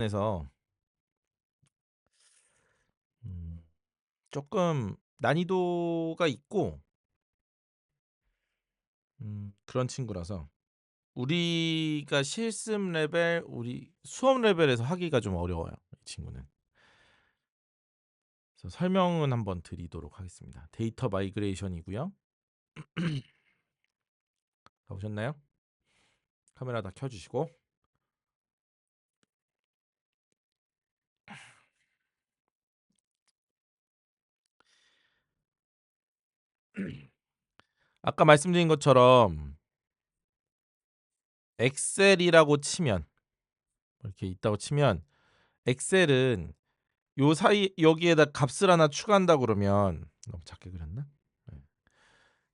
에서 음 쪼끔 난이도가 있고 그런 친구라서 우리가 실습 레벨, 우리 수업 레벨에서 하기가 좀 어려워요, 이 친구는. 그래서 설명은 한번 드리도록 하겠습니다. 데이터 마이그레이션이고요. 다 보셨나요? 카메라 다 켜 주시고. 아까 말씀드린 것처럼 엑셀이라고 치면, 이렇게 있다고 치면, 엑셀은 요 사이 여기에다 값을 하나 추가한다 그러면, 너무 작게 그렸나? 네.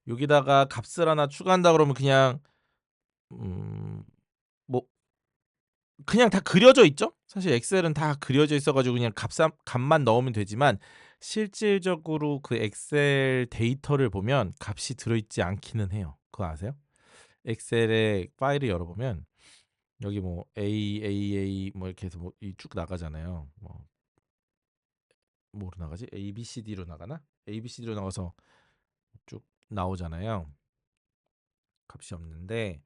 여기다가 값을 하나 추가한다 그러면 그냥 뭐 그냥 다 그려져 있죠. 사실 엑셀은 다 그려져 있어 가지고 그냥 값만 넣으면 되지만, 실질적으로 그 엑셀 데이터를 보면 값이 들어있지 않기는 해요. 그거 아세요? 엑셀의 파일을 열어보면 여기 뭐 AAA 뭐 이렇게 해서 뭐 쭉 나가잖아요. 뭐로 나가지? ABCD로 나가나? ABCD로 나가서 쭉 나오잖아요. 값이 없는데,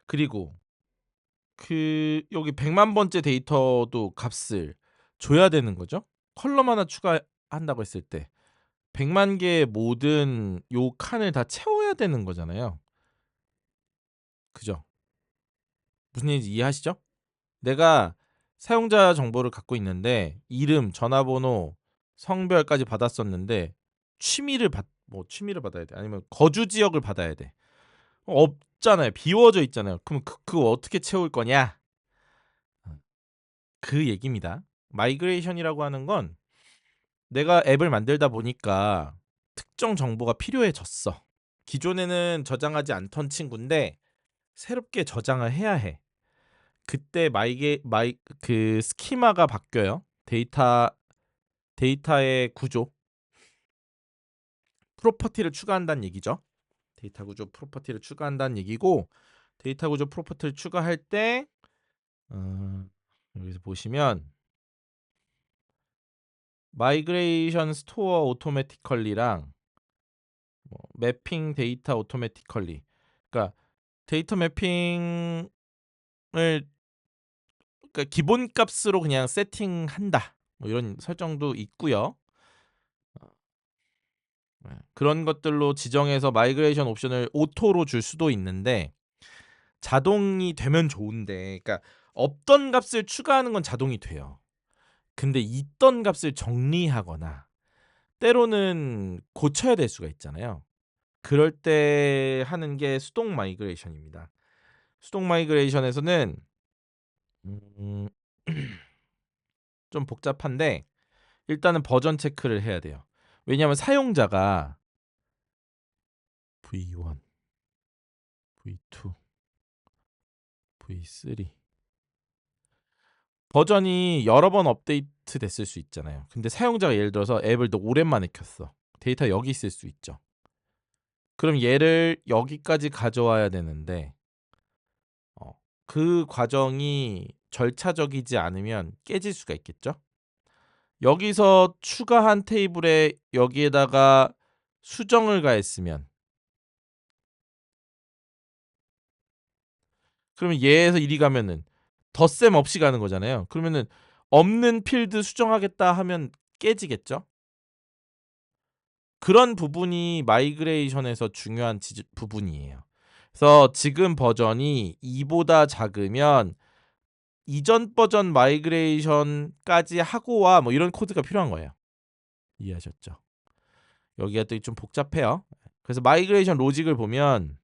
그리고 그 여기 100만 번째 데이터도 값을 줘야 되는 거죠. 컬럼 하나 추가한다고 했을 때 100만 개의 모든 요 칸을 다 채워야 되는 거잖아요. 그죠? 무슨 얘기인지 이해하시죠? 내가 사용자 정보를 갖고 있는데 이름, 전화번호, 성별까지 받았었는데 취미를 받아야 돼. 아니면 거주 지역을 받아야 돼. 없잖아요. 비워져 있잖아요. 그럼 그거 어떻게 채울 거냐? 그 얘기입니다. 마이그레이션이라고 하는 건 내가 앱을 만들다 보니까 특정 정보가 필요해졌어. 기존에는 저장하지 않던 친구인데 새롭게 저장을 해야 해. 그때 그 스키마가 바뀌어요. 데이터의 구조, 프로퍼티를 추가한다는 얘기죠. 데이터 구조 프로퍼티를 추가한다는 얘기고, 데이터 구조 프로퍼티를 추가할 때 여기서 보시면 마이그레이션 스토어 오토매티컬리랑 매핑 데이터 오토매티컬리, 그러니까 데이터 매핑을, 그러니까 기본값으로 그냥 세팅한다, 뭐 이런 설정도 있고요. 그런 것들로 지정해서 마이그레이션 옵션을 오토로 줄 수도 있는데, 자동이 되면 좋은데, 그러니까 없던 값을 추가하는 건 자동이 돼요. 근데 있던 값을 정리하거나 때로는 고쳐야 될 수가 있잖아요. 그럴 때 하는 게 수동 마이그레이션입니다. 수동 마이그레이션에서는 음, 좀 복잡한데 일단은 버전 체크를 해야 돼요. 왜냐하면 사용자가 V1, V2, V3 버전이 여러 번 업데이트 됐을 수 있잖아요. 근데 사용자가 예를 들어서 앱을 더 오랜만에 켰어. 데이터 여기 있을 수 있죠. 그럼 얘를 여기까지 가져와야 되는데 어, 그 과정이 절차적이지 않으면 깨질 수가 있겠죠. 여기서 추가한 테이블에 여기에다가 수정을 가했으면, 그러면 얘에서 이리 가면은 덧셈 없이 가는 거잖아요. 그러면은 없는 필드 수정하겠다 하면 깨지겠죠. 그런 부분이 마이그레이션에서 중요한 부분이에요. 그래서 지금 버전이 2보다 작으면 이전 버전 마이그레이션까지 하고 와, 뭐 이런 코드가 필요한 거예요. 이해하셨죠? 여기가 또 좀 복잡해요. 그래서 마이그레이션 로직을 보면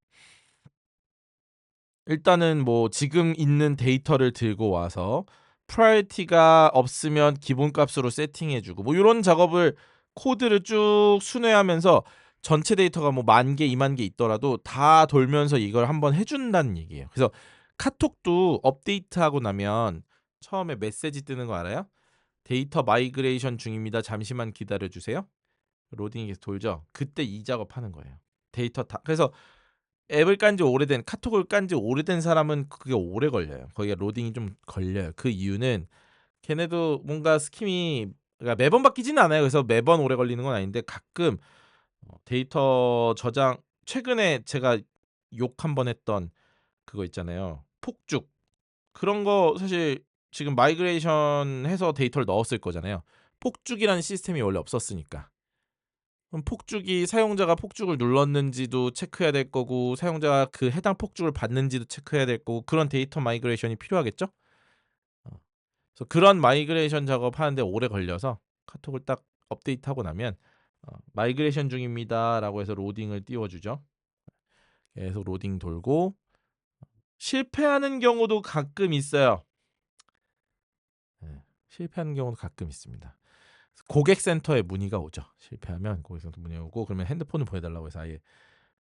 일단은 뭐 지금 있는 데이터를 들고 와서 프라이어티가 없으면 기본값으로 세팅해주고, 뭐 이런 작업을, 코드를 쭉 순회하면서 전체 데이터가 뭐 10,000개, 20,000개 있더라도 다 돌면서 이걸 한번 해준다는 얘기예요. 그래서 카톡도 업데이트하고 나면 처음에 메시지 뜨는 거 알아요? 데이터 마이그레이션 중입니다. 잠시만 기다려주세요. 로딩이 계속 돌죠. 그때 이 작업하는 거예요. 데이터 다. 그래서 앱을 깐지 오래된, 카톡을 깐지 오래된 사람은 그게 오래 걸려요. 거기가 로딩이 좀 걸려요. 그 이유는 걔네도 뭔가 스킴이 그러니까 매번 바뀌지는 않아요. 그래서 매번 오래 걸리는 건 아닌데 가끔 데이터 저장 최근에 제가 욕 한 번 했던 그거 있잖아요. 폭죽. 그런 거 사실 지금 마이그레이션 해서 데이터를 넣었을 거잖아요. 폭죽이라는 시스템이 원래 없었으니까. 그럼 폭죽이 사용자가 폭죽을 눌렀는지도 체크해야 될 거고 사용자가 그 해당 폭죽을 받는지도 체크해야 될 거고 그런 데이터 마이그레이션이 필요하겠죠? 어. 그래서 그런 마이그레이션 작업하는데 오래 걸려서 카톡을 딱 업데이트하고 나면 마이그레이션 중입니다라고 해서 로딩을 띄워주죠. 계속 로딩 돌고 실패하는 경우도 가끔 있어요. 네, 실패하는 경우도 가끔 있습니다. 고객센터에 문의가 오죠. 실패하면 고객센터 문의 오고 그러면 핸드폰을 보내달라고 해서 아예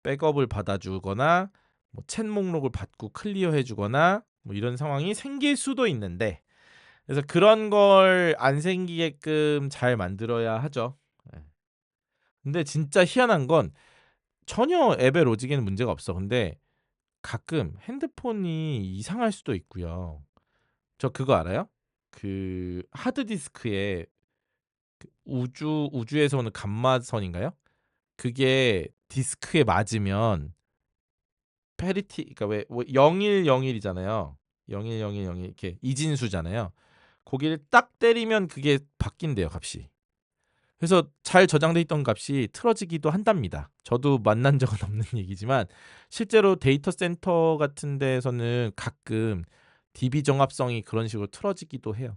백업을 받아주거나 뭐 챗 목록을 받고 클리어해주거나 뭐 이런 상황이 생길 수도 있는데 그래서 그런 걸 안 생기게끔 잘 만들어야 하죠. 네. 근데 진짜 희한한 건 전혀 앱의 로직에는 문제가 없어. 근데 가끔 핸드폰이 이상할 수도 있고요. 저 그거 알아요? 그 하드디스크에 그 우주에서 오는 감마선인가요? 그게 디스크에 맞으면 페리티 그러니까 왜 0101이잖아요. 010101 이렇게 이진수잖아요. 거기를 딱 때리면 그게 바뀐대요, 값이. 그래서 잘 저장돼 있던 값이 틀어지기도 한답니다. 저도 만난 적은 없는 얘기지만 실제로 데이터 센터 같은 데에서는 가끔 DB 정합성이 그런 식으로 틀어지기도 해요.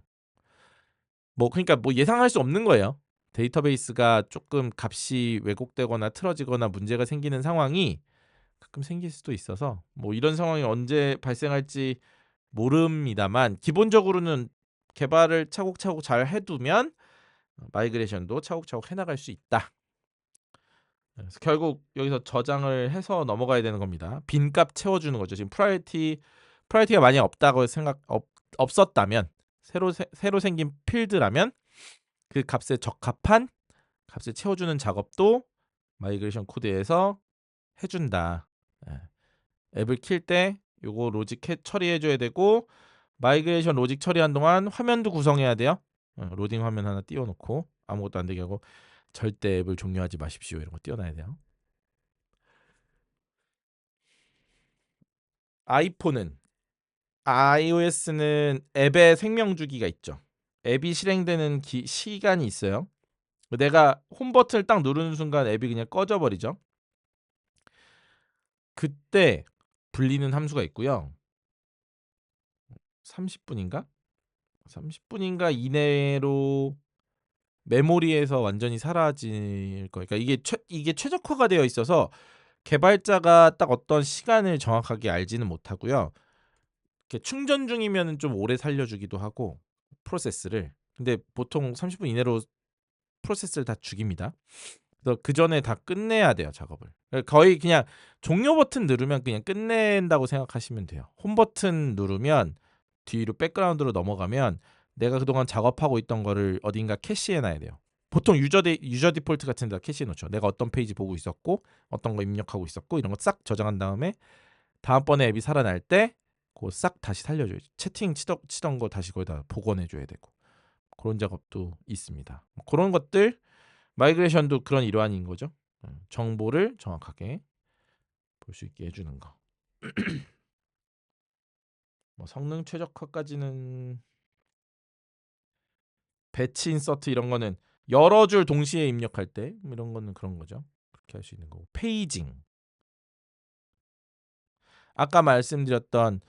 뭐 그러니까 뭐 예상할 수 없는 거예요. 데이터베이스가 조금 값이 왜곡되거나 틀어지거나 문제가 생기는 상황이 가끔 생길 수도 있어서 뭐 이런 상황이 언제 발생할지 모릅니다만 기본적으로는 개발을 차곡차곡 잘 해두면 마이그레이션도 차곡차곡 해나갈 수 있다. 그래서 결국 여기서 저장을 해서 넘어가야 되는 겁니다. 빈값 채워주는 거죠. 지금 프라이어티가 많이 없다고 없었다면 새로 생긴 필드라면 그 값에 적합한 값을 채워주는 작업도 마이그레이션 코드에서 해준다. 예. 앱을 킬 때 요거 로직 처리해줘야 되고 마이그레이션 로직 처리한 동안 화면도 구성해야 돼요. 로딩 화면 하나 띄워놓고 아무것도 안 되게 하고 절대 앱을 종료하지 마십시오 이런 거 띄워놔야 돼요. 아이폰은 iOS는 앱의 생명 주기가 있죠. 앱이 실행되는 시간이 있어요. 내가 홈 버튼을 딱 누르는 순간 앱이 그냥 꺼져 버리죠. 그때 불리는 함수가 있고요. 30분인가? 30분인가 이내로 메모리에서 완전히 사라질 거예요. 그러니까 이게 최적화가 되어 있어서 개발자가 딱 어떤 시간을 정확하게 알지는 못하고요. 이렇게 충전 중이면 좀 오래 살려주기도 하고 프로세스를. 근데 보통 30분 이내로 프로세스를 다 죽입니다. 그래서 그 전에 다 끝내야 돼요 작업을. 그러니까 거의 그냥 종료 버튼 누르면 그냥 끝낸다고 생각하시면 돼요. 홈 버튼 누르면 뒤로 백그라운드로 넘어가면 내가 그동안 작업하고 있던 거를 어딘가 캐시해놔야 돼요. 보통 유저 디폴트 같은 데다 캐시해 놓죠. 내가 어떤 페이지 보고 있었고 어떤 거 입력하고 있었고 이런 거 싹 저장한 다음에 다음번에 앱이 살아날 때 그거 싹 다시 살려줘요. 채팅 치던 거 다시 거기다 복원해줘야 되고 그런 작업도 있습니다. 그런 것들 마이그레이션도 그런 일환인 거죠. 정보를 정확하게 볼 수 있게 해주는 거. 뭐 성능 최적화까지는 배치 인서트 이런 거는 여러 줄 동시에 입력할 때 이런 거는 그런 거죠. 그렇게 할 수 있는 거고. 페이징. 아까 말씀드렸던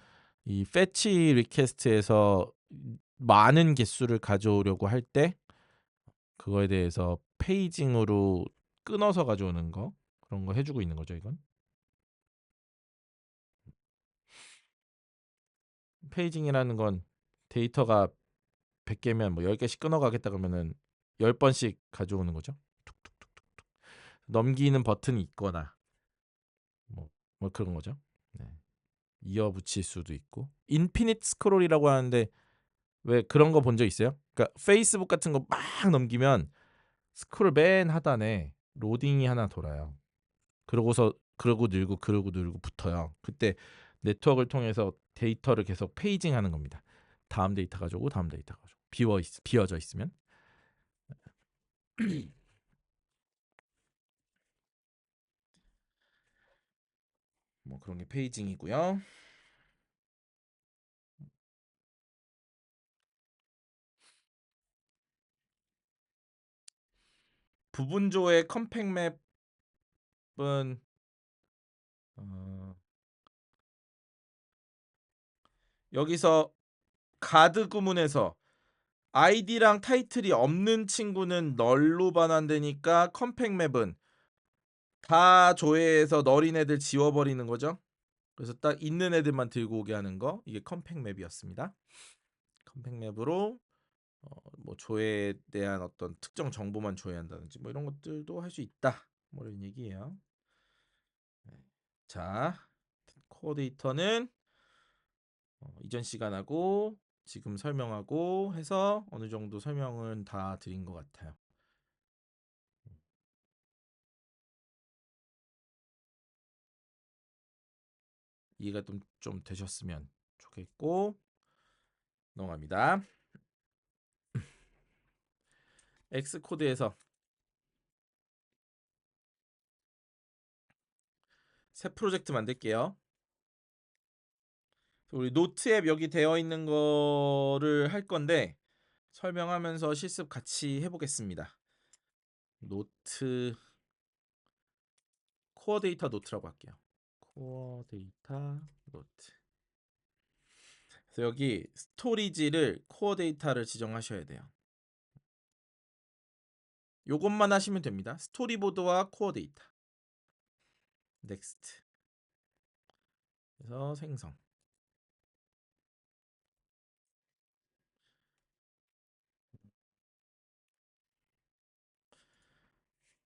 이 패치 리퀘스트에서 많은 개수를 가져오려고 할 때 그거에 대해서 페이징으로 끊어서 가져오는 거 그런 거 해주고 있는 거죠. 이건 페이징이라는 건 데이터가 100개면 뭐 10개씩 끊어가겠다 그러면은 10번씩 가져오는 거죠. 넘기는 버튼이 있거나 뭐, 뭐 그런 거죠. 네. 이어붙일 수도 있고 인피니트 스크롤이라고 하는데 왜 그런 거 본 적 있어요? 그러니까 페이스북 같은 거 막 넘기면 스크롤 맨 하단에 로딩이 하나 돌아요. 그러고 늘고 붙어요. 그때 네트워크를 통해서 데이터를 계속 페이징하는 겁니다. 다음 데이터 가져오고 다음 데이터 가져오고 비워져 있으면 뭐 그런 게 페이징이고요. 부분조의 컴팩 맵은 어, 여기서 가드 구문에서 아이디랑 타이틀이 없는 친구는 널로 반환되니까 컴팩 맵은 다 조회해서 널인 애들 지워버리는 거죠. 그래서 딱 있는 애들만 들고 오게 하는 거, 이게 컴팩 맵이었습니다. 컴팩 맵으로 뭐 조회에 대한 어떤 특정 정보만 조회한다든지 뭐 이런 것들도 할 수 있다. 뭐 이런 얘기예요. 자, 코어 데이터는 이전 시간하고 지금 설명하고 해서 어느 정도 설명은 다 드린 것 같아요. 이해가 좀 되셨으면 좋겠고 넘어갑니다. X 코드에서 새 프로젝트 만들게요. 우리 노트 앱 여기 되어 있는 거를 할 건데 설명하면서 실습 같이 해보겠습니다. 노트 코어 데이터 노트라고 할게요. 코어 데이터 노트. 그래서 여기 스토리지를 코어 데이터를 지정하셔야 돼요. 요것만 하시면 됩니다. 스토리보드와 코어 데이터. 넥스트. 그래서 생성.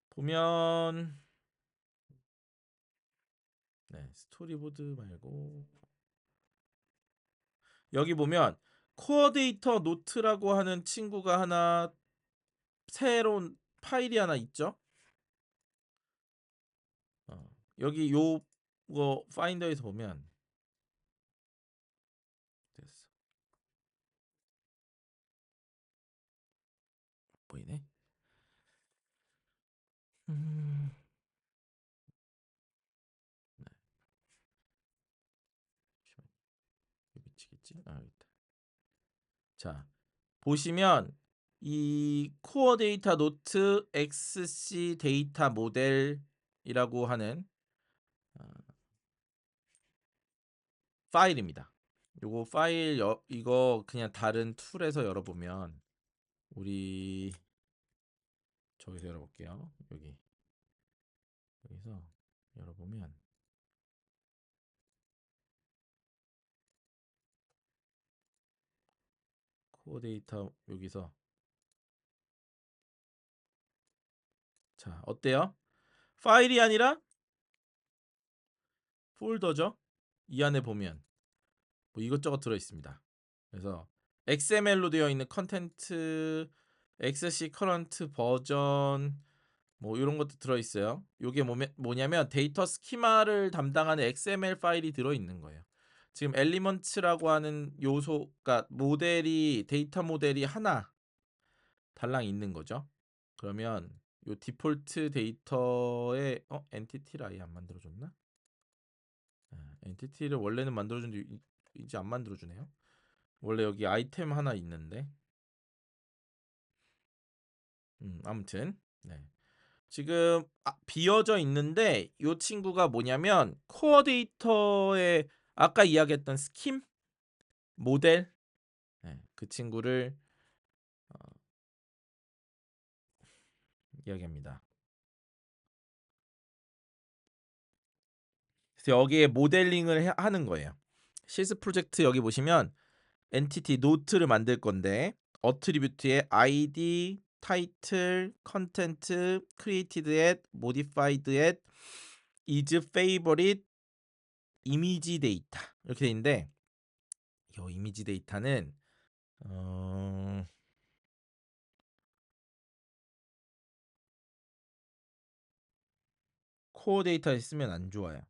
보면 네, 스토리보드 말고 여기 보면 코어 데이터 노트라고 하는 친구가 하나 새로운 파일이 하나 있죠. 여기 요거 파인더에서 보면 됐어. 보이네. 음, 네. 여기 치겠지? 아, 여기 있다. 자, 보시면 이 코어 데이터 노트 XC 데이터 모델이라고 하는 어, 파일입니다. 요거 파일 이거 그냥 다른 툴에서 열어보면 우리 저기서 열어볼게요. 여기서 열어보면 코어 데이터 여기서 자 어때요? 파일이 아니라 폴더죠. 이 안에 보면 뭐 이것저것 들어 있습니다. 그래서 XML로 되어 있는 컨텐트, XC 커런트 버전 뭐 이런 것도 들어 있어요. 이게 뭐냐면 데이터 스키마를 담당하는 XML 파일이 들어 있는 거예요. 지금 엘리먼츠라고 하는 요소가 모델이 데이터 모델이 하나 달랑 있는 거죠. 그러면 요 디폴트 데이터의 엔티티를 아예 안 만들어줬나? 엔티티를 원래는 만들어준데 이제 안 만들어주네요. 원래 여기 아이템 하나 있는데 아무튼 네. 지금 비어져 있는데 이 친구가 뭐냐면 코어 데이터의 아까 이야기했던 스킴 모델 네, 그 친구를 어, 이야기합니다. 그래서 여기에 모델링을 하는 거예요. 실습 프로젝트 여기 보시면 엔티티 노트를 만들 건데 어트리뷰트에 id, 타이틀, 컨텐트, created at, modified at, is favorite, 이미지 데이터 이렇게 돼 있는데 이 이미지 데이터는 코어 데이터에 쓰면 안 좋아요.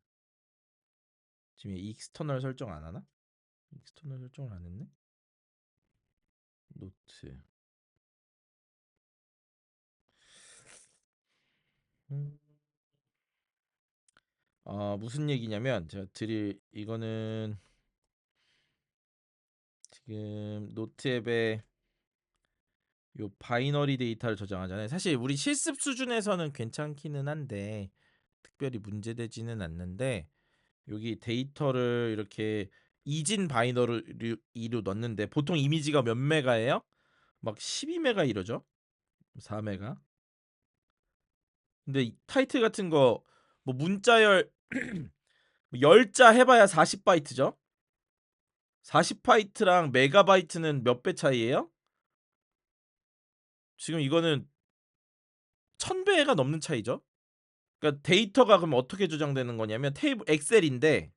지금 익스터널 설정 안 하나? 익스터널 설정을 안 했네. 노트. 음. 무슨 얘기냐면 제가 드릴 이거는 지금 노트 앱에 요 바이너리 데이터를 저장하잖아요. 사실 우리 실습 수준에서는 괜찮기는 한데 특별히 문제되지는 않는데 여기 데이터를 이렇게 이진 바이너리로 넣는데 보통 이미지가 몇 메가예요? 막 12메가 이러죠. 4메가. 근데 타이틀 같은 거 뭐 문자열 열자 해봐야 40바이트죠. 40바이트랑 메가바이트는 몇 배 차이예요? 지금 이거는 1000배가 넘는 차이죠. 그러니까 데이터가 그럼 어떻게 저장되는 거냐면 테이블 엑셀인데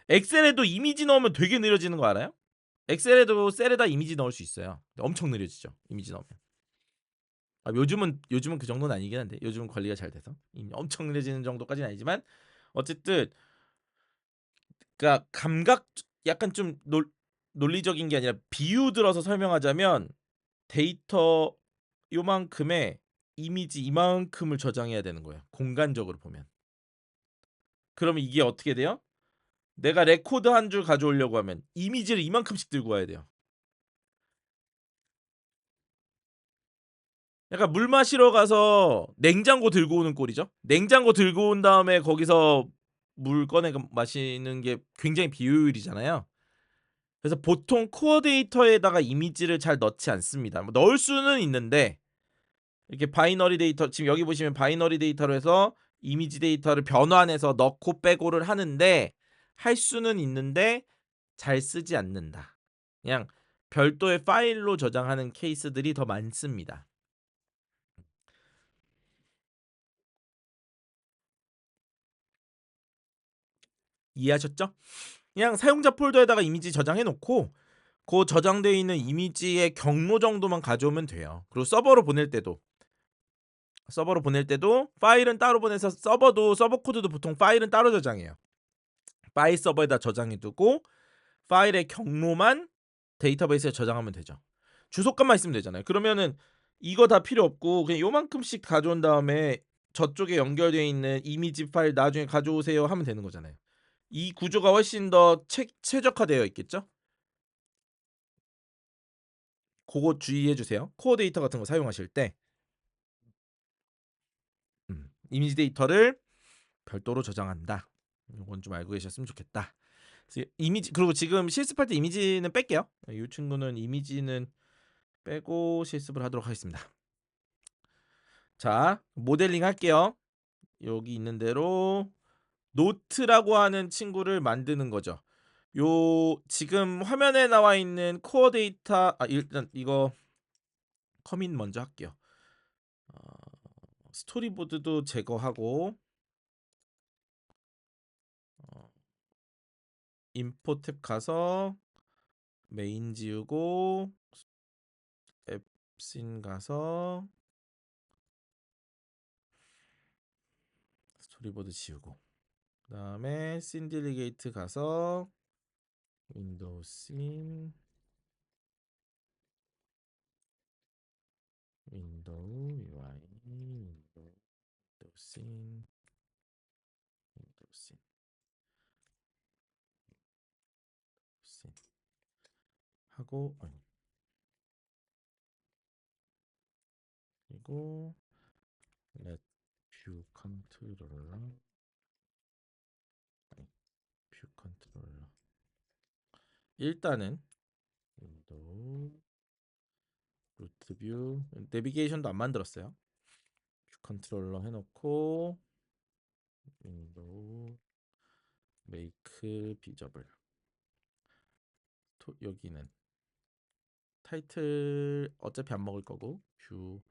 엑셀에도 이미지 넣으면 되게 느려지는 거 알아요? 엑셀에도 셀에다 이미지 넣을 수 있어요. 엄청 느려지죠. 이미지 넣으면. 요즘은 그 정도는 아니긴 한데 요즘은 관리가 잘 돼서 엄청 느려지는 정도까지는 아니지만 어쨌든 그러니까 감각 약간 좀 논리적인 게 아니라 비유 들어서 설명하자면 데이터 요만큼의 이미지 이만큼을 저장해야 되는 거예요. 공간적으로 보면. 그러면 이게 어떻게 돼요? 내가 레코드 한 줄 가져오려고 하면 이미지를 이만큼씩 들고 와야 돼요. 약간 물 마시러 가서 냉장고 들고 오는 꼴이죠. 냉장고 들고 온 다음에 거기서 물 꺼내 마시는 게 굉장히 비효율이잖아요. 그래서 보통 코어 데이터에다가 이미지를 잘 넣지 않습니다. 뭐 넣을 수는 있는데 이렇게 바이너리 데이터 지금 여기 보시면 바이너리 데이터로 해서 이미지 데이터를 변환해서 넣고 빼고를 하는데 할 수는 있는데 잘 쓰지 않는다. 그냥 별도의 파일로 저장하는 케이스들이 더 많습니다. 이해하셨죠? 그냥 사용자 폴더에다가 이미지 저장해 놓고 그 저장되어 있는 이미지의 경로 정도만 가져오면 돼요. 그리고 서버로 보낼 때도 파일은 따로 보내서 서버 코드도 보통 파일은 따로 저장해요. 파일 서버에다 저장해 두고 파일의 경로만 데이터베이스에 저장하면 되죠. 주소값만 있으면 되잖아요. 그러면은 이거 다 필요 없고 그냥 요만큼씩 가져온 다음에 저쪽에 연결되어 있는 이미지 파일 나중에 가져오세요 하면 되는 거잖아요. 이 구조가 훨씬 더 최적화되어 있겠죠? 그거 주의해 주세요. 코어 데이터 같은 거 사용하실 때 이미지 데이터를 별도로 저장한다. 이건 좀 알고 계셨으면 좋겠다. 이미지 그리고 지금 실습할 때 이미지는 뺄게요. 이 친구는 이미지는 빼고 실습을 하도록 하겠습니다. 자, 모델링 할게요. 여기 있는 대로 노트라고 하는 친구를 만드는 거죠. 요 지금 화면에 나와 있는 코어 데이터 일단 이거 커밋 먼저 할게요. 어, 스토리보드도 제거하고 어, 인포 탭 가서 메인 지우고 앱신 가서 스토리보드 지우고 그다음에 신딜리게이트 가서 윈도우 씬 윈도우 UI 윈도우 씬 윈도우 씬 하고 그리고 let view controller view controller 일단은 윈도우 루트 뷰 내비게이션도 안 만들었어요. 뷰 컨트롤러 해놓고 윈도우 메이크 비저블 여기는 타이틀 어차피 안 먹을 거고 뷰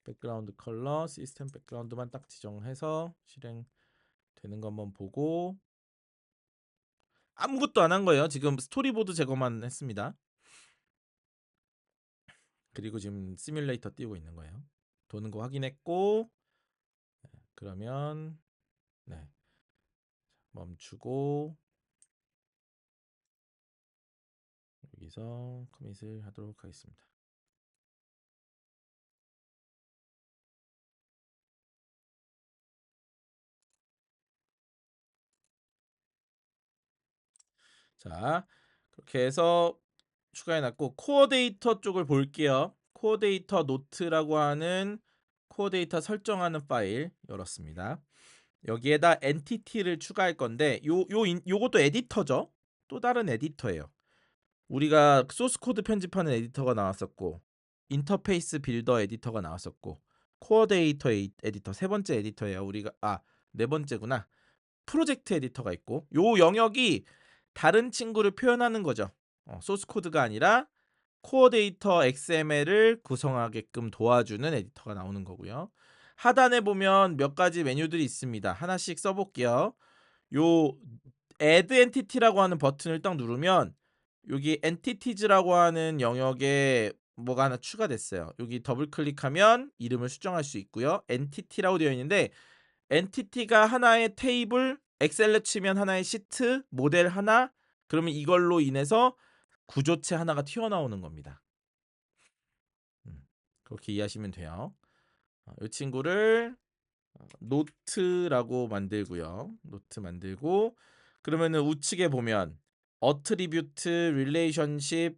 백그라운드 컬러 시스템 백그라운드만 딱 지정해서 실행되는 것만 보고 아무것도 안 한 거예요. 지금 스토리보드 제거만 했습니다. 그리고 지금 시뮬레이터 띄우고 있는 거예요. 도는 거 확인했고 그러면 네 멈추고 여기서 커밋을 하도록 하겠습니다. 자, 그렇게 해서 추가해 놨고 코어 데이터 쪽을 볼게요. 코어 데이터 노트라고 하는 코어 데이터 설정하는 파일 열었습니다. 여기에다 엔티티를 추가할 건데 요것도 에디터죠. 또 다른 에디터예요. 우리가 소스 코드 편집하는 에디터가 나왔었고 인터페이스 빌더 에디터가 나왔었고 코어 데이터 에디터 세 번째 에디터예요. 우리가 네 번째구나. 프로젝트 에디터가 있고 요 영역이 다른 친구를 표현하는 거죠. 소스 코드가 아니라 코어 데이터 XML을 구성하게끔 도와주는 에디터가 나오는 거고요. 하단에 보면 몇 가지 메뉴들이 있습니다. 하나씩 써볼게요. 요 add entity라고 하는 버튼을 딱 누르면 여기 entities라고 하는 영역에 뭐가 하나 추가됐어요. 여기 더블 클릭하면 이름을 수정할 수 있고요. entity라고 되어 있는데 엔티티가 하나의 테이블, 엑셀로 치면 하나의 시트, 모델 하나, 그러면 이걸로 인해서 구조체 하나가 튀어나오는 겁니다. 그렇게 이해하시면 돼요. 이 친구를 노트라고 만들고요. 노트 만들고 그러면은 우측에 보면 어트리뷰트, 릴레이션십,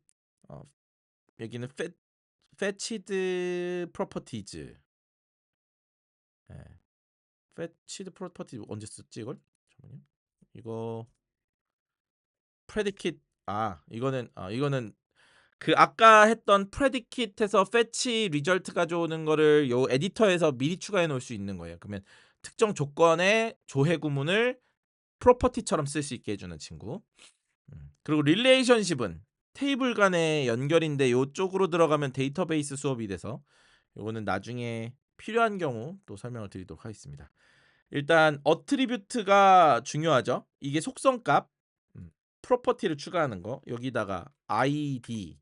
어, 여기는 fetched properties. 네. fetched properties 언제 썼지 이걸? 잠깐만요. 이거 predicate 이거는 그 아까 했던 predicate에서 fetch result 가져오는 거를 요 에디터에서 미리 추가해 놓을 수 있는 거예요. 그러면 특정 조건의 조회 구문을 프로퍼티처럼 쓸 수 있게 해주는 친구. 그리고 릴레이션십은 테이블 간의 연결인데 요쪽으로 들어가면 데이터베이스 수업이 돼서 요거는 나중에 필요한 경우 또 설명을 드리도록 하겠습니다. 일단 어트리뷰트가 중요하죠. 이게 속성값, 프로퍼티를 추가하는 거. 여기다가 id,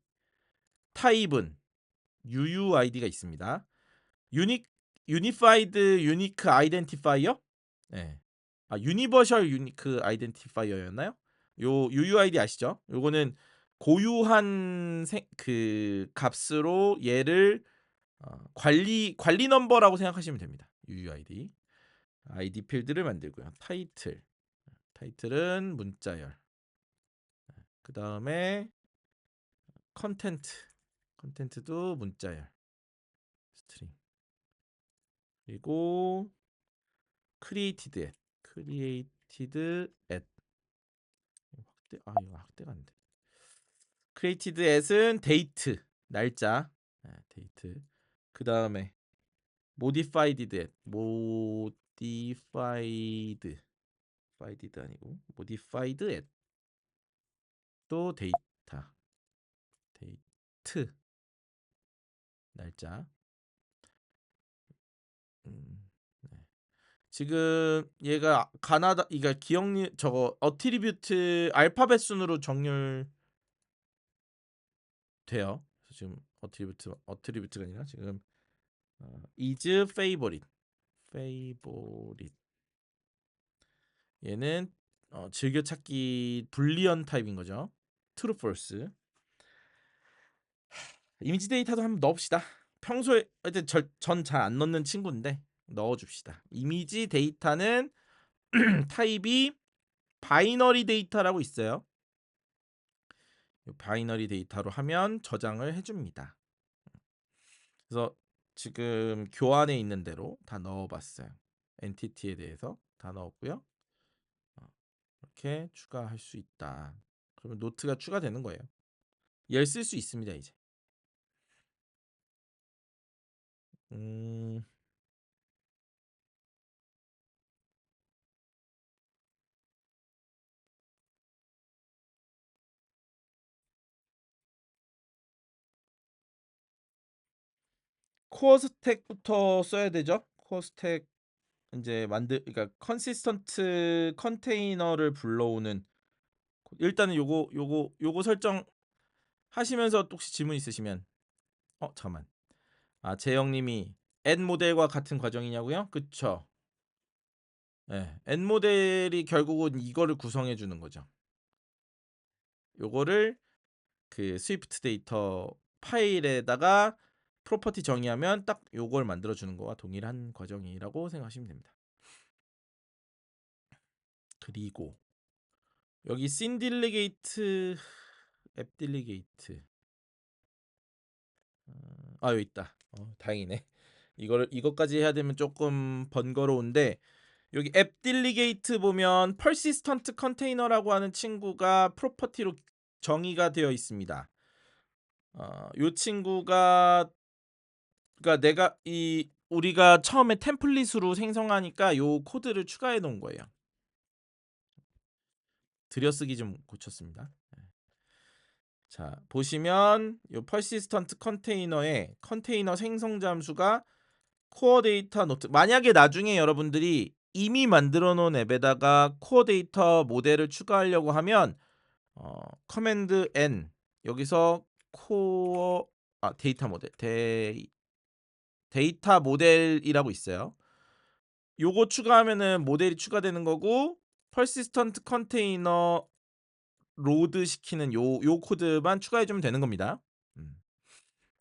타입은 UUID가 있습니다. 유니 유니파이드 유니크 아이덴티파이어? 네. 유니버셜 유니크 아이덴티파이어였나요? 요 UUID 아시죠? 요거는 고유한 그 값으로 얘를 관리 넘버라고 생각하시면 됩니다. UUID. 아이디 필드를 만들고요. 타이틀은 문자열. 그다음에 컨텐트도 문자열. 스트링. 그리고 created at 이거 확대가 안 돼. created at은 데이트 날짜. 데이트. 그다음에 modified 아니고 modified at 또 데이트 날짜. 네. 지금 얘가 가나다 이가 기억리 저거 어트리뷰트 알파벳 순으로 정렬돼요. 그래서 지금 어트리뷰트가 아니라 지금 is favorite 얘는 즐겨찾기 불리언 타입인 거죠. true false. 이미지 데이터도 한번 넣읍시다. 평소에 전 잘 안 넣는 친구인데 넣어줍시다. 이미지 데이터는 타입이 바이너리 데이터라고 있어요. 바이너리 데이터로 하면 저장을 해줍니다. 그래서 지금 교환에 있는 대로 다 넣어봤어요. 엔티티에 대해서 다 넣었고요. 이렇게 추가할 수 있다. 그러면 노트가 추가되는 거예요. 얘를 쓸 수 있습니다 이제. 코어 스택부터 써야 되죠. 코어 스택 이제 그러니까 컨시스턴트 컨테이너를 불러오는 일단은 요거 설정 하시면서 혹시 질문 있으시면 잠깐만. 재영님이 N 모델과 같은 과정이냐고요? 그쵸? 네, N 모델이 결국은 이거를 구성해 주는 거죠. 요거를 그 스위프트 데이터 파일에다가 프로퍼티 정의하면 딱 요걸 만들어 주는 거와 동일한 과정이라고 생각하시면 됩니다. 그리고 여기 씬 딜리게이트, 앱 딜리게이트. 여기 있다. 다행이네. 이것까지 해야 되면 조금 번거로운데, 여기 앱 딜리게이트 보면 persistent 컨테이너라고 하는 친구가 프로퍼티로 정의가 되어 있습니다. 요 친구가, 그러니까 우리가 처음에 템플릿으로 생성하니까 요 코드를 추가해 놓은 거예요. 들여쓰기 좀 고쳤습니다. 자, 보시면 요 persistent 컨테이너의 컨테이너 생성 잠수가 코어 데이터 노트. 만약에 나중에 여러분들이 이미 만들어 놓은 앱에다가 코어 데이터 모델을 추가하려고 하면 커맨드 N, 여기서 코어 데이터 모델, 데이터 모델이라고 있어요. 요거 추가하면은 모델이 추가되는 거고, persistent 컨테이너 로드 시키는 요 코드만 추가해 주면 되는 겁니다.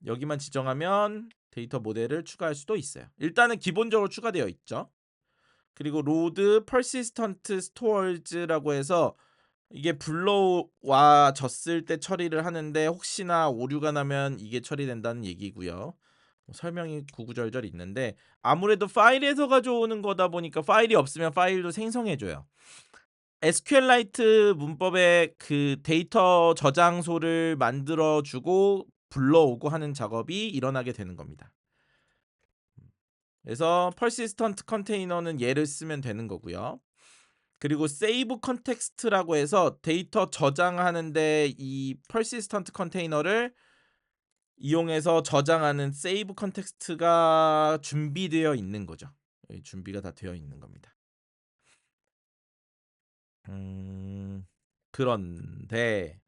여기만 지정하면 데이터 모델을 추가할 수도 있어요. 일단은 기본적으로 추가되어 있죠. 그리고 로드 persistent storage라고 해서 이게 불러와졌을 때 처리를 하는데, 혹시나 오류가 나면 이게 처리된다는 얘기고요. 설명이 구구절절 있는데, 아무래도 파일에서 가져오는 거다 보니까 파일이 없으면 파일도 생성해줘요. SQLite 문법에 그 데이터 저장소를 만들어주고 불러오고 하는 작업이 일어나게 되는 겁니다. 그래서 persistent 컨테이너는 얘를 쓰면 되는 거고요. 그리고 save context라고 해서 데이터 저장하는데 이 persistent 컨테이너를 이용해서 저장하는 save context가 준비되어 있는 거죠. 준비가 다 되어 있는 겁니다. 그런데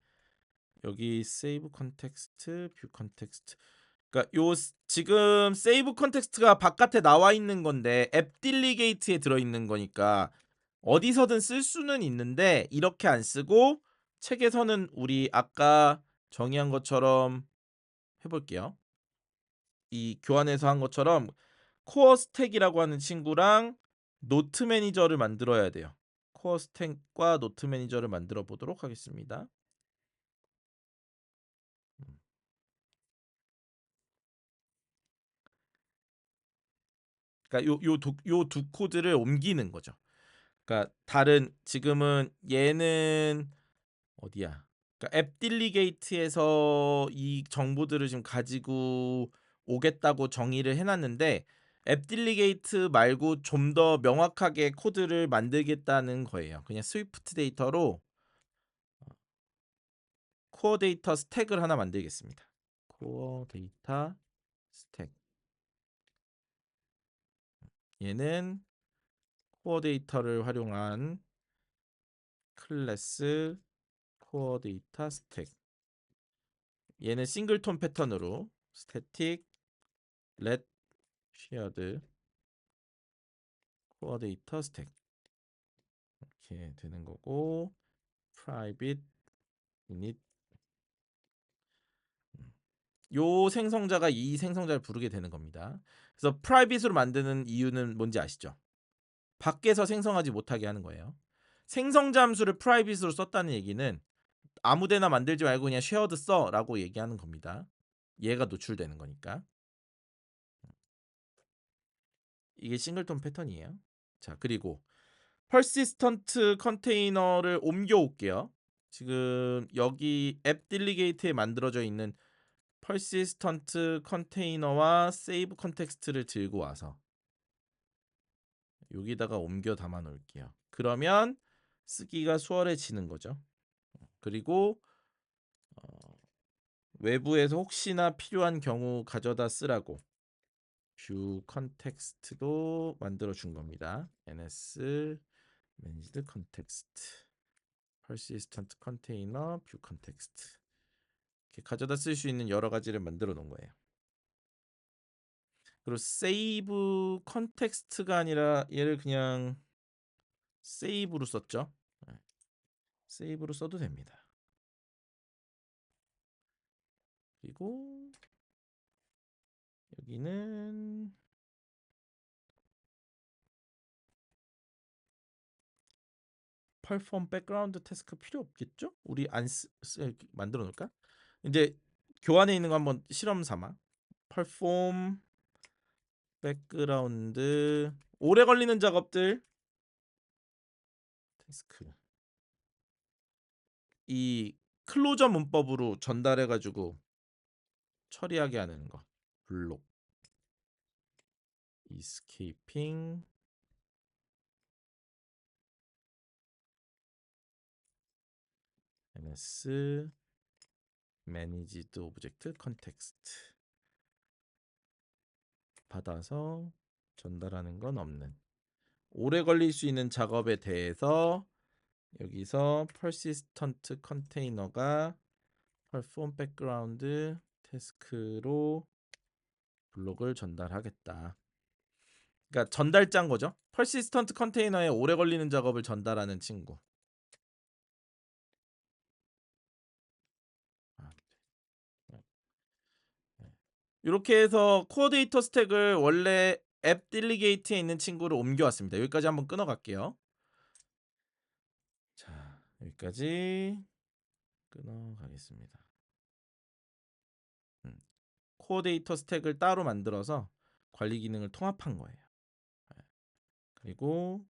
여기 save context, view context. 그러니까 지금 save context가 바깥에 나와 있는 건데 앱 딜리게이트에 들어 있는 거니까 어디서든 쓸 수는 있는데, 이렇게 안 쓰고 책에서는 우리 아까 정의한 것처럼 해볼게요. 이 교환해서 한 것처럼 코어 스택이라고 하는 친구랑 노트 매니저를 만들어야 돼요. 코어 스택과 노트 매니저를 만들어 보도록 하겠습니다. 그러니까 요 두 코드를 옮기는 거죠. 그러니까 지금은 얘는 어디야? 그러니까 앱 딜리게이트에서 이 정보들을 지금 가지고 오겠다고 정의를 해놨는데, 앱 딜리게이트 말고 좀 더 명확하게 코드를 만들겠다는 거예요. 그냥 스위프트 데이터로 코어 데이터 스택을 하나 만들겠습니다. 코어 데이터 스택. 얘는 코어 데이터를 활용한 클래스 코어 데이터 스택. 얘는 싱글톤 패턴으로 static let shared 코어 데이터 스택 이렇게 되는 거고, private init. 요 생성자가 이 생성자를 부르게 되는 겁니다. 그래서 private으로 만드는 이유는 뭔지 아시죠? 밖에서 생성하지 못하게 하는 거예요. 생성 잠수를 private으로 썼다는 얘기는 아무데나 만들지 말고 그냥 shared 써라고 얘기하는 겁니다. 얘가 노출되는 거니까. 이게 싱글톤 패턴이에요. 자, 그리고 persistent 컨테이너를 옮겨 올게요. 지금 여기 앱 딜리게이트에 만들어져 있는 persistent 컨테이너와 save 컨텍스트를 들고 와서 여기다가 옮겨 담아 놓을게요. 그러면 쓰기가 수월해지는 거죠. 그리고 외부에서 혹시나 필요한 경우 가져다 쓰라고 view 컨텍스트도 만들어 준 겁니다. ns managed context persistent container view context, 이렇게 가져다 쓸 수 있는 여러 가지를 만들어 놓은 거예요. 그리고 save 컨텍스트가 아니라 얘를 그냥 save로 썼죠. save로 써도 됩니다. 그리고 여기는 perform 백그라운드 태스크 필요 없겠죠? 우리 안 만들어 놓을까? 이제 교환에 있는 거 한번 실험 삼아. perform 백그라운드 오래 걸리는 작업들 태스크 이 클로저 문법으로 전달해 가지고 처리하게 하는 거. 블록 escaping ms managed object context 받아서 전달하는 건 없는 오래 걸릴 수 있는 작업에 대해서 여기서 persistent container가 perform background task로 블록을 전달하겠다. 그러니까 전달자인 거죠. persistent container에 오래 걸리는 작업을 전달하는 친구. 이렇게 해서 코어데이터 스택을 원래 앱 딜리게이트에 있는 친구를 옮겨왔습니다. 여기까지 한번 끊어갈게요. 자, 여기까지 끊어가겠습니다. 코어데이터 스택을 따로 만들어서 관리 기능을 통합한 거예요. 그리고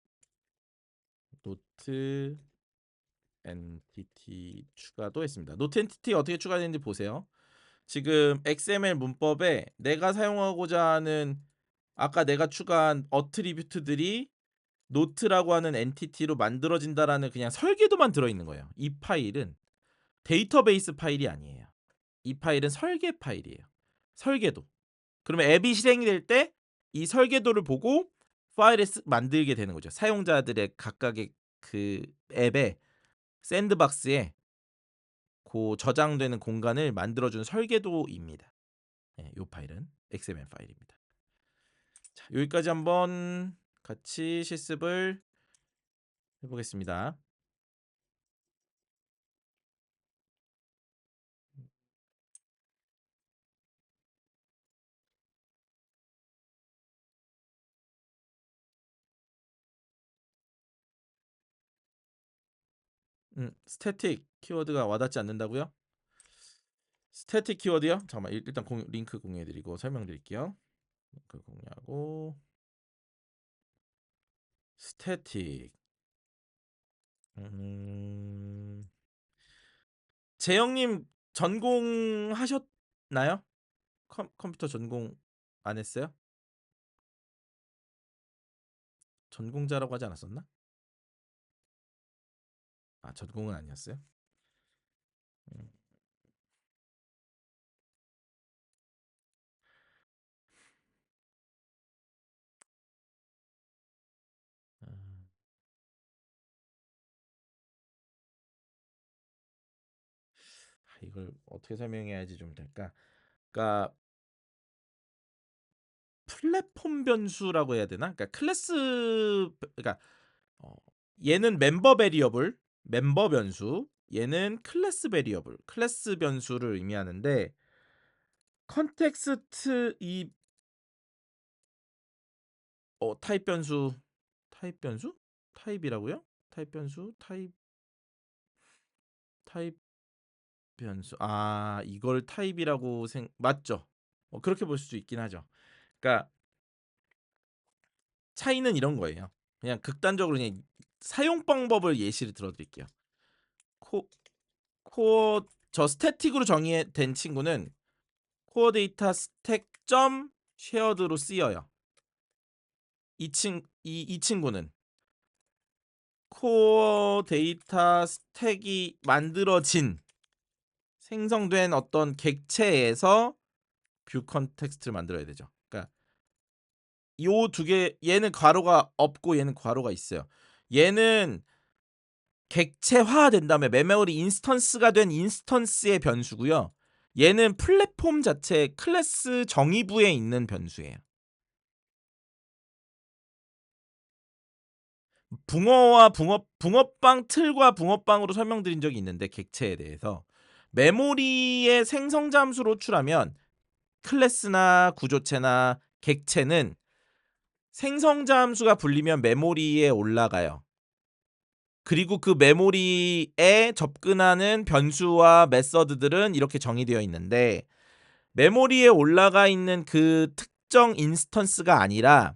노트 엔티티 추가도 했습니다. 노트 엔티티 어떻게 추가되는지 보세요. 지금 XML 문법에 내가 사용하고자 하는 아까 내가 추가한 어트리뷰트들이 노트라고 하는 엔티티로 만들어진다라는 그냥 설계도만 들어있는 거예요. 이 파일은 데이터베이스 파일이 아니에요. 이 파일은 설계 파일이에요. 설계도. 그러면 앱이 실행이 될 때 이 설계도를 보고 파일을 만들게 되는 거죠. 사용자들의 각각의 그 앱의 샌드박스에 그 저장되는 공간을 만들어주는 설계도입니다. 네, 이 파일은 XML 파일입니다. 자, 여기까지 한번 같이 실습을 해보겠습니다. 스태틱 키워드가 와닿지 않는다고요? 스태틱 키워드요? 잠깐만 일단 링크 공유해드리고 설명드릴게요. 링크 공유하고 스태틱 재영님 전공하셨나요? 컴퓨터 전공 안 했어요? 전공자라고 하지 않았었나? 아 전공은 아니었어요? 음, 음, 이걸 어떻게 설명해야지 좀 될까? 그러니까 플랫폼 변수라고 해야 되나? 그러니까 그러니까 어, 얘는 멤버 베리어블, 멤버 변수. 얘는 클래스 베리어블, 클래스 변수를 의미하는데 컨텍스트 이 타입 변수, 타입 변수? 타입이라고요? 타입 변수, 타입 변수. 아, 이걸 타입이라고 맞죠? 그렇게 볼 수 있긴 하죠. 그러니까 차이는 이런 거예요. 그냥 극단적으로 그냥 사용 방법을 예시를 들어드릴게요. 코어 저 스태틱으로 정의된 친구는 코어 데이터 스택 점 쉐어드로 쓰여요. 이 친구는 코어 데이터 스택이 만들어진 생성된 어떤 객체에서 뷰 컨텍스트를 만들어야 되죠. 그러니까 요 두 개 얘는 괄호가 없고 얘는 괄호가 있어요. 얘는 객체화된 다음에 메모리 인스턴스가 된 인스턴스의 변수고요. 얘는 플랫폼 자체 클래스 정의부에 있는 변수예요. 붕어와 붕어빵 틀과 붕어빵으로 설명드린 적이 있는데 객체에 대해서 메모리의 생성 잠수로 호출하면 클래스나 구조체나 객체는 생성 잠수가 불리면 메모리에 올라가요. 그리고 그 메모리에 접근하는 변수와 메서드들은 이렇게 정의되어 있는데 메모리에 올라가 있는 그 특정 인스턴스가 아니라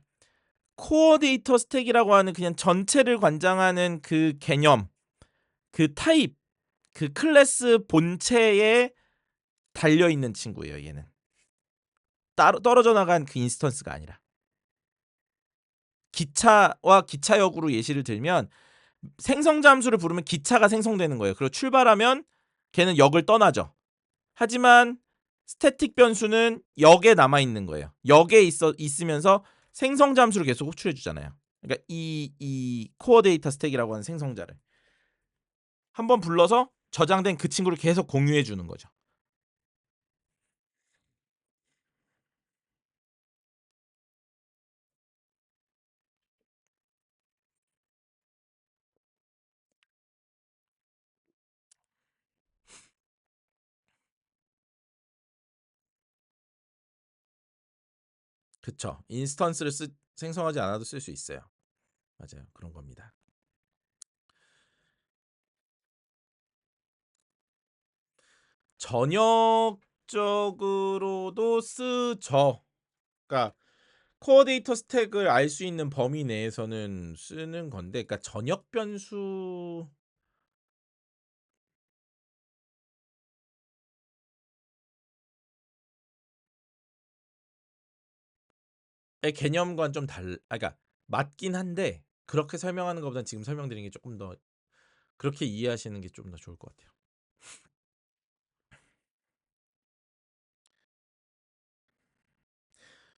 코어 데이터 스택이라고 하는 그냥 전체를 관장하는 그 개념, 그 타입, 그 클래스 본체에 달려 있는 친구예요, 얘는. 따로 떨어져 나간 그 인스턴스가 아니라. 기차와 기차역으로 예시를 들면 생성 잠수를 부르면 기차가 생성되는 거예요. 그리고 출발하면 걔는 역을 떠나죠. 하지만 스태틱 변수는 역에 남아 있는 거예요. 역에 있으면서 생성 잠수를 계속 호출해 주잖아요. 그러니까 이 코어 데이터 스택이라고 하는 생성자를 한번 불러서 저장된 그 친구를 계속 공유해 주는 거죠. 그쵸. 인스턴스를 생성하지 않아도 쓸 수 있어요. 맞아요. 그런 겁니다. 전역적으로도 쓰죠. 그러니까 코어 데이터 스택을 알 수 있는 범위 내에서는 쓰는 건데 그러니까 전역 변수의 개념과는 좀 그러니까 맞긴 한데 그렇게 설명하는 것보다는 지금 설명드리는 게 조금 더 그렇게 이해하시는 게 좀 더 좋을 것 같아요.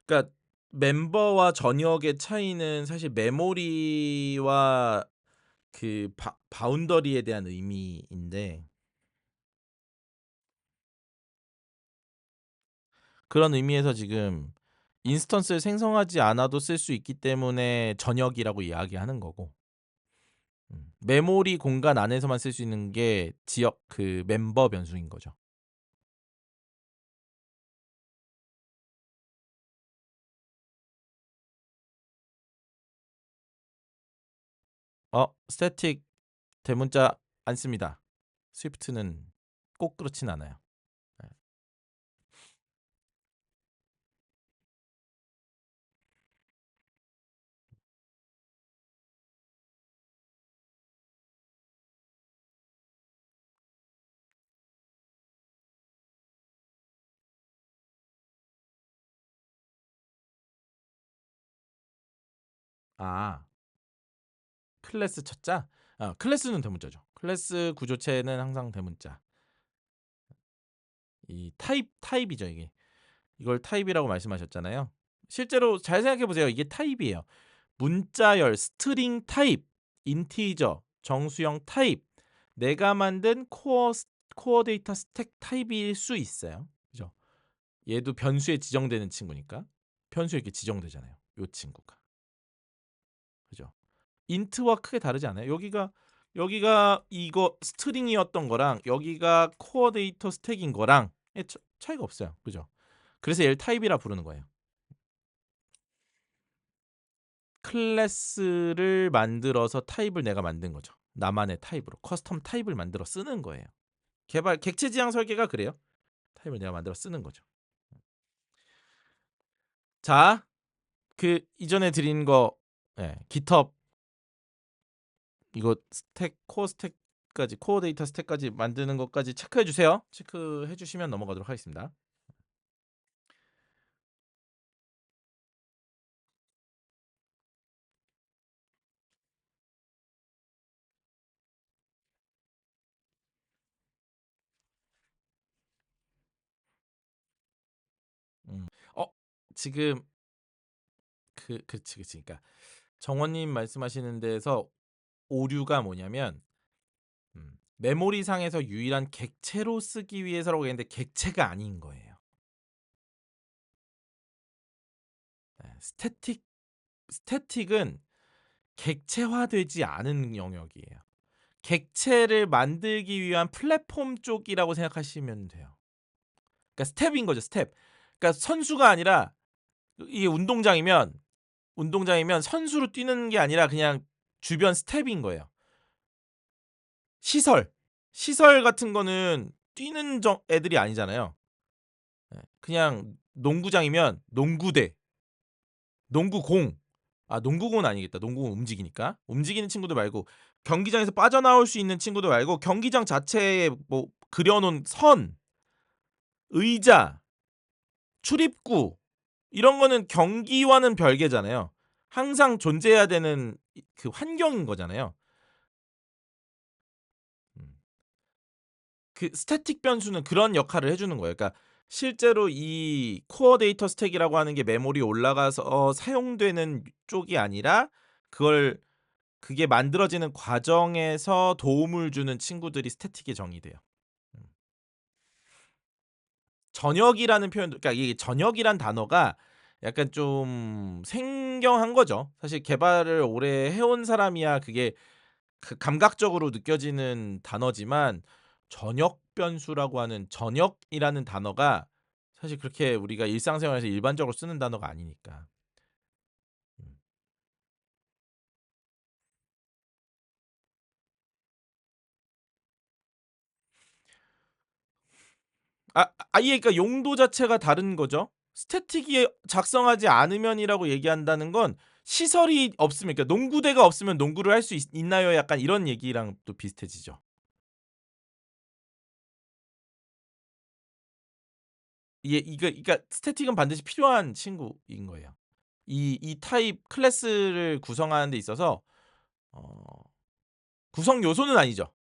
그러니까 멤버와 전역의 차이는 사실 메모리와 그 바운더리에 대한 의미인데 그런 의미에서 지금 인스턴스를 생성하지 않아도 쓸 수 있기 때문에 전역이라고 이야기하는 거고 메모리 공간 안에서만 쓸 수 있는 게 지역 그 멤버 변수인 거죠. 스태틱 대문자 안 씁니다. 스위프트는 꼭 그렇진 않아요. 네. 아, 클래스 첫자? 클래스는 대문자죠. 클래스 구조체는 항상 대문자. 이 타입이죠, 이게. 이걸 타입이라고 말씀하셨잖아요. 실제로 잘 생각해 보세요. 이게 타입이에요. 문자열, 스트링 타입, 인티저, 정수형 타입. 내가 만든 코어 데이터 스택 타입일 수 있어요. 그죠? 얘도 변수에 지정되는 친구니까. 변수에 이렇게 지정되잖아요. 요 친구가. 그죠? 인트와 크게 다르지 않아요? 여기가 이거 스트링이었던 거랑 여기가 코어 데이터 스택인 거랑 차이가 없어요. 그죠? 그래서 얘를 타입이라 부르는 거예요. 클래스를 만들어서 타입을 내가 만든 거죠. 나만의 타입으로 커스텀 타입을 만들어 쓰는 거예요. 객체 지향 설계가 그래요. 타입을 내가 만들어 쓰는 거죠. 자, 그 이전에 드린 거 GitHub 이거 코어 데이터 스택까지 만드는 것까지 체크해 주세요. 체크해 주시면 넘어가도록 하겠습니다. 음. 지금 그치. 그러니까 정원님 말씀하시는 데에서 오류가 뭐냐면 메모리상에서 유일한 객체로 쓰기 위해서라고 했는데 객체가 아닌 거예요. 네, 스태틱은 객체화되지 않은 영역이에요. 객체를 만들기 위한 플랫폼 쪽이라고 생각하시면 돼요. 그러니까 스텝인 거죠, 스텝. 그러니까 선수가 아니라 이게 운동장이면 선수로 뛰는 게 아니라 그냥 주변 스텝인 거예요. 시설. 시설 같은 거는 뛰는 애들이 아니잖아요. 예. 그냥 농구장이면 농구대, 농구공. 아 농구공은 아니겠다. 농구공 움직이니까. 움직이는 친구들 말고 경기장에서 빠져나올 수 있는 친구들 말고 경기장 자체에 뭐 그려 놓은 선, 의자, 출입구 이런 거는 경기와는 별개잖아요. 항상 존재해야 되는 그 환경인 거잖아요. 음. 그 스태틱 변수는 그런 역할을 해 주는 거예요. 그러니까 실제로 이 코어 데이터 스택이라고 하는 게 메모리에 올라가서 사용되는 쪽이 아니라 그걸 그게 만들어지는 과정에서 도움을 주는 친구들이 스태틱에 정의돼요. 음. 전역이라는 표현도 그러니까 이 전역이란 단어가 약간 좀 생경한 거죠. 사실 개발을 오래 해온 사람이야 그게 그 감각적으로 느껴지는 단어지만 전역 변수라고 하는 전역이라는 단어가 사실 그렇게 우리가 일상생활에서 일반적으로 쓰는 단어가 아니니까. 음. 아예 그러니까 용도 자체가 다른 거죠. 스태틱이 작성하지 않으면이라고 얘기한다는 건 시설이 없으면 그러니까 농구대가 없으면 농구를 할 수 있나요? 약간 이런 얘기랑 또 비슷해지죠. 이게 이거 그러니까 스태틱은 반드시 필요한 친구인 거예요. 이 타입 클래스를 구성하는 데 있어서 어 구성 요소는 아니죠.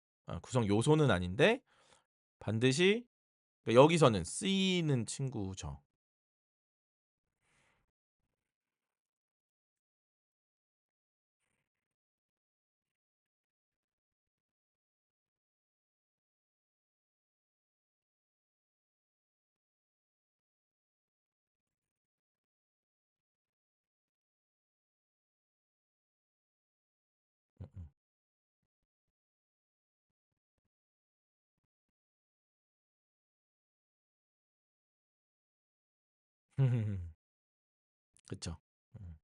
구성 요소는 아닌데 반드시 그러니까 여기서는 쓰이는 친구죠. 음음. 그쵸. 음.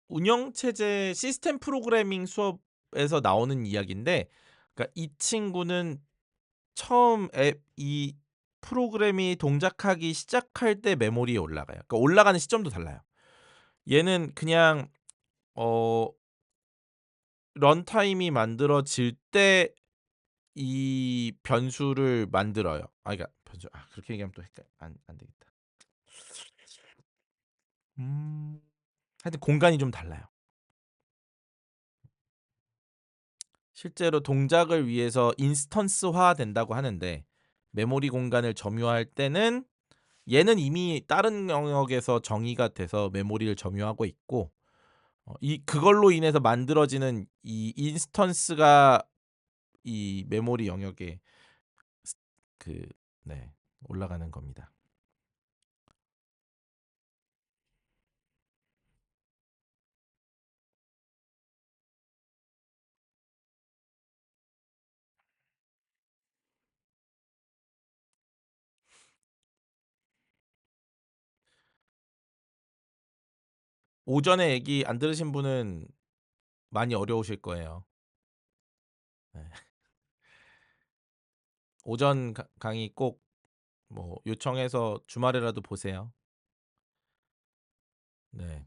운영 체제 시스템 프로그래밍 수업에서 나오는 이야기인데 그러니까 이 친구는 처음 앱 이 프로그램이 동작하기 시작할 때 메모리에 올라가요. 그러니까 올라가는 시점도 달라요. 얘는 그냥 어 런타임이 만들어질 때 이 변수를 만들어요. 그러니까 변수 그렇게 얘기하면 또 헷갈 안 되겠다. 음. 하여튼 공간이 좀 달라요. 실제로 동작을 위해서 인스턴스화 된다고 하는데 메모리 공간을 점유할 때는 얘는 이미 다른 영역에서 정의가 돼서 메모리를 점유하고 있고 이 그걸로 인해서 만들어지는 이 인스턴스가 이 메모리 영역에 스 그 네 올라가는 겁니다. 오전에 얘기 안 들으신 분은 많이 어려우실 거예요. 네. 오전 강의 꼭 뭐 요청해서 주말에라도 보세요. 네.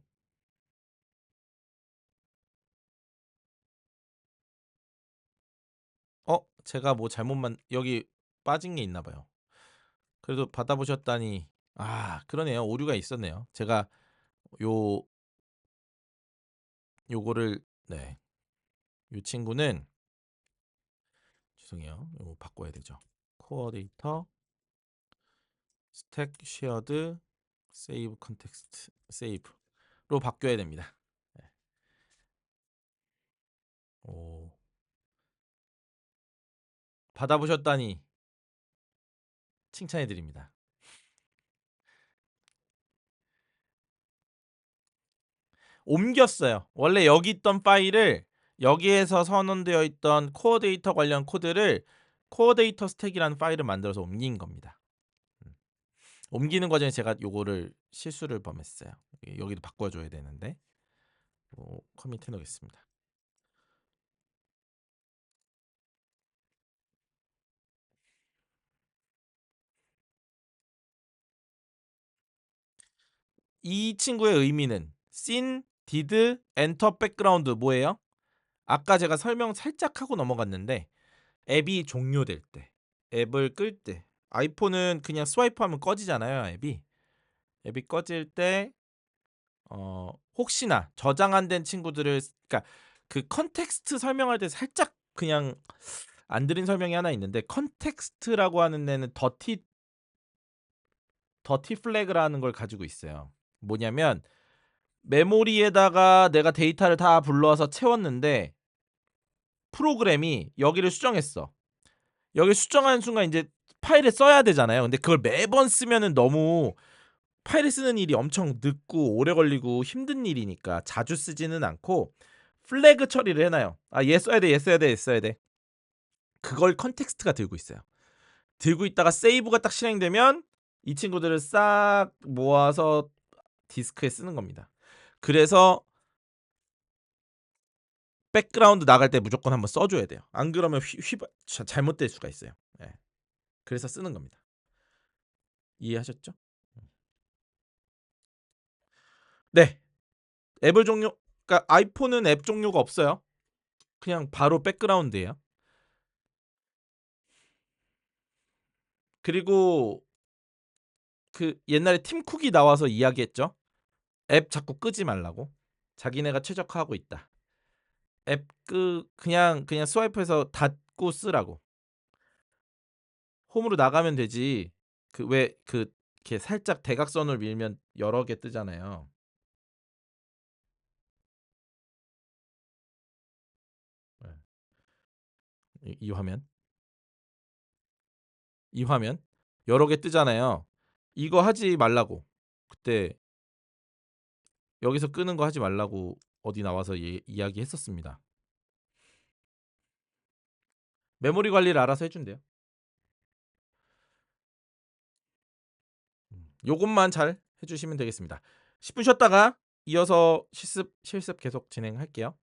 제가 뭐 잘못만 여기 빠진 게 있나 봐요. 그래도 받아보셨다니 그러네요. 오류가 있었네요. 제가 요 요거를 네. 요 친구는 죄송해요. 요거 바꿔야 되죠. 코어데이터 스택 쉐어드 세이브 컨텍스트 세이브로 바뀌어야 됩니다. 네. 오. 받아보셨다니 칭찬해 드립니다. 옮겼어요. 원래 여기 있던 파일을 여기에서 선언되어 있던 코어 데이터 관련 코드를 코어 데이터 스택이라는 파일을 만들어서 옮긴 겁니다. 옮기는 과정에 제가 요거를 실수를 범했어요. 여기도 바꿔줘야 되는데 커밋 해놓겠습니다. 이 친구의 의미는 scene, did, enter, background 뭐예요? 아까 제가 설명 살짝 하고 넘어갔는데 앱이 종료될 때, 앱을 끌 때, 아이폰은 그냥 스와이프하면 꺼지잖아요. 앱이 꺼질 때 혹시나 저장 안 된 친구들을, 그러니까 그 컨텍스트 설명할 때 살짝 그냥 안 드린 설명이 하나 있는데, 컨텍스트라고 하는 데는 더티 플래그라는 걸 가지고 있어요. 뭐냐면 메모리에다가 내가 데이터를 다 불러서 채웠는데 프로그램이 여기를 수정했어. 여기 수정하는 순간 이제 파일에 써야 되잖아요. 근데 그걸 매번 쓰면은 너무 파일을 쓰는 일이 엄청 늦고 오래 걸리고 힘든 일이니까 자주 쓰지는 않고 플래그 처리를 해놔요. 얘 써야 돼, 얘 써야 돼, 얘 써야 돼. 그걸 컨텍스트가 들고 있어요. 들고 있다가 세이브가 딱 실행되면 이 친구들을 싹 모아서 디스크에 쓰는 겁니다. 그래서 백그라운드 나갈 때 무조건 한번 써줘야 돼요. 안 그러면 잘못될 수가 있어요. 네. 그래서 쓰는 겁니다. 이해하셨죠? 네. 앱을 종료, 그러니까 아이폰은 앱 종료가 없어요. 그냥 바로 백그라운드예요. 그리고 그 옛날에 팀쿡이 나와서 이야기했죠. 앱 자꾸 끄지 말라고. 자기네가 최적화하고 있다. 앱 그냥 스와이프해서 닫고 쓰라고. 홈으로 나가면 되지. 이렇게 살짝 대각선을 밀면 여러 개 뜨잖아요. 네. 이 화면. 이 화면 여러 개 뜨잖아요. 이거 하지 말라고. 그때 여기서 끄는 거 하지 말라고 어디 나와서 이야기했었습니다. 메모리 관리를 알아서 해준대요. 요것만 잘 해주시면 되겠습니다. 10분 쉬었다가 이어서 실습 계속 진행할게요.